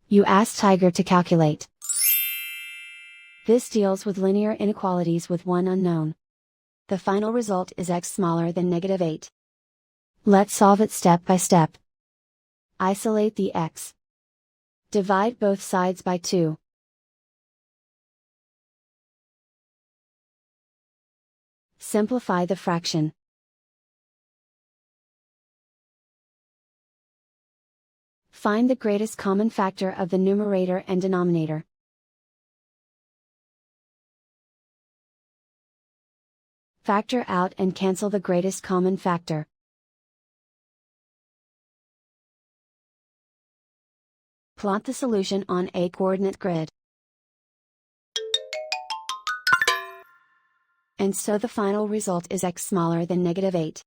You ask Tiger to calculate. This deals with linear inequalities with one unknown. The final result is x smaller than -8. Let's solve it step by step. Isolate the x. Divide both sides by 2. Simplify the fraction. Find the greatest common factor of the numerator and denominator. Factor out and cancel the greatest common factor. Plot the solution on a coordinate grid. And so the final result is x smaller than -8.